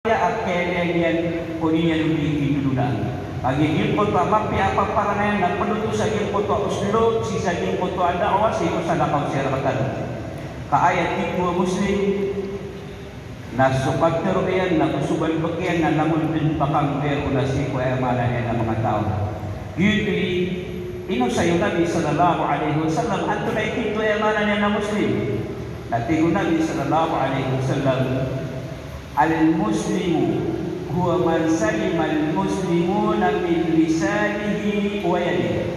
Akhirnya kuliah di dulu bagi ilmu tu apa apa parangan nak perlu tu saja ilmu tu uslu sisa ilmu tu ada awas itu sana kau syaratan ka ayat tipu muslim nasukat terubian nak subal bagian nak namun bin bakang ber unasi ku amanahnya nak mengatau gitu ino sayo Nabi sallallahu alaihi wasallam antu na itu amanahnya na muslim nanti Nabi sallallahu alaihi wasallam al-muslimu huwa man salima al-muslimuna min lisanihi wa yadihi.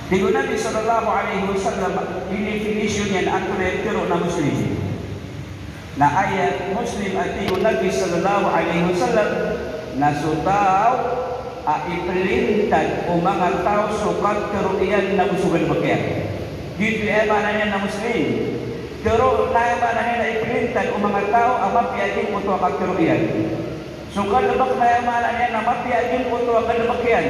Tigo Nabi sallallahu alaihi wasallam definition yang aku lektero na muslim. Na ayat muslim atigo Nabi sallallahu alaihi wasallam na sutaw a iplintad o mga tao sukat keruian na usugan bakian. Dito ay mananya na muslim. Pero naik mana na ipilintan o mga tao ang mapiagin po ito ang kateruyan. So kalabak naik mana na mapiagin po ito ang kalabakyan.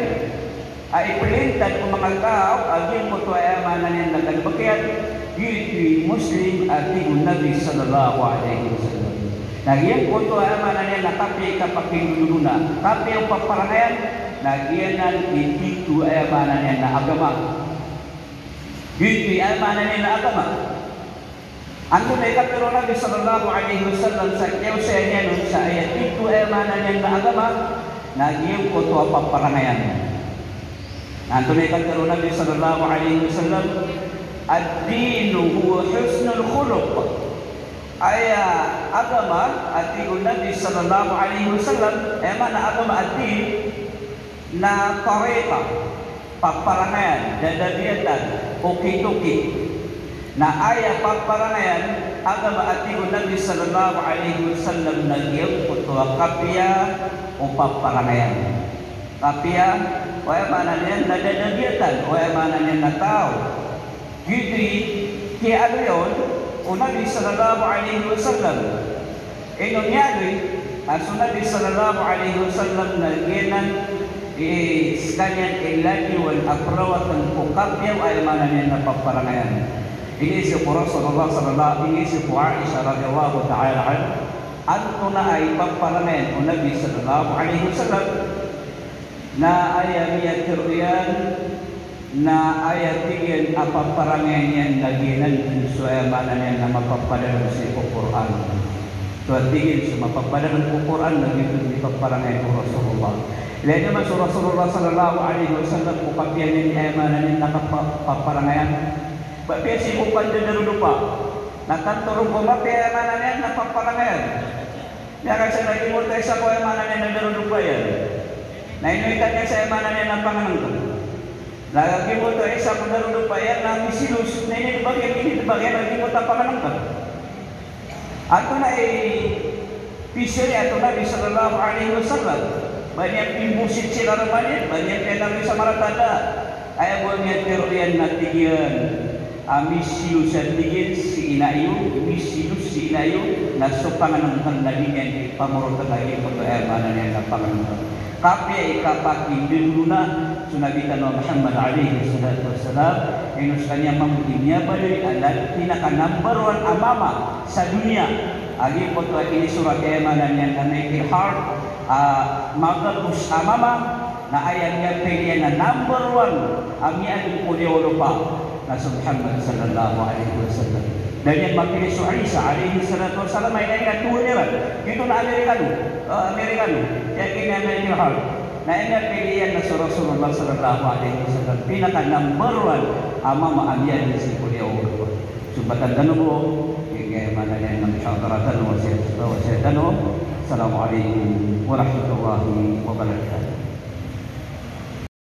Ang ipilintan o mga tao agin po ito ang mana na kalabakyan. Dito Muslim at tigun Nabi sallallahu alaihi wasallam. Nagyan po ito ang mana na nakapi kapaking duluna. Kapi ang paparangayan, nagyanan dito ang mana na agama. Dito ang mana na agama. Anto na ikapiro Nabi sallallahu alaihi wasallam sa kiyawsa niya nun sa ayat ito ay manan niya na agama nagyiw ko ito ang paparangayan. Anto na ikapiro Nabi sallallahu alaihi wasallam ad-dinu huwa husnul khuluq ay agama at iyon Nabi sallallahu alaihi wasallam ay mana agama ad-din na tareka paparangayan, dadabiyatan, ukit-ukit na ayat paparangayan agama atigo Nabi sallallahu alaihi wasallam nagyaw kutwa kapya o paparangayan. Kapya o mana niyan nadadabiatan o mana niyan na tao. Gidi kaya ano yun o Nabi sallallahu alaihi wasallam inunyari aso Nabi sallallahu alaihi wasallam nagyanan sekalian ilagi wal akrawatan o kapya o mana niyan na paparangayan. Ini si Rasulullah sallallahu ini si Aisyah radhiyallahu taala anha na ay pamparangayan o Nabi sallallahu alaihi wasallam na ayat riyan na ayat tingin apaparangayan yan naginan suaya mana niya na mapapadala sa Quran. So tingin sa mapapadala ng Quran nagito ni paparangayan o Rasulullah. Lain naman sa Rasulullah sallallahu alaihi wasallam kung kapiyan niya mana niya nakapaparangayan Bapak si bukan jendela lupa. Nak kantor rumah pe mana niya napaparangayan. Ya kasi lagi mo tayo sa ko mana niya jendela lupa yan. Na inuitan niya sa mana niya napanganang. Lagi mo tayo sa jendela lupa yan na misilus. Na ini bagian lagi mo tapanganang. Ato na pisiri ato Nabi sallallahu alaihi wasallam. Banyak imbusit sila ramanya, banyak yang Nabi samaratanda. Ayah buatnya teruyan natigian. Misilu sandigin si inayu, misilu si inayu, nasupangan ng nagingen pamurot lagi untuk mana yang napangan. Kape ikapaki diluna sunabitan Muhammad alaihi salatu wassalam inuskannya membuatnya badai alat tinaka number one amama sa dunia. Agi foto ini surat mana yang namanya heart magalus amama na ayatnya pilihan na number one amian di Eropa. Rasul Muhammad sallallahu alaihi wasallam. Dan yang makili Isa alaihi salatu wasallam ay natuliran. Dito na Amerikano. Kaya kinanay niyo hal. Na pilihan na sa Rasulullah sallallahu alaihi wasallam. Pinaka number one ama maamyan si Kuleo. Sumbatan danubo. Kaya mananya ng syakaratan wa syaitan. Assalamualaikum warahmatullahi wabarakatuh.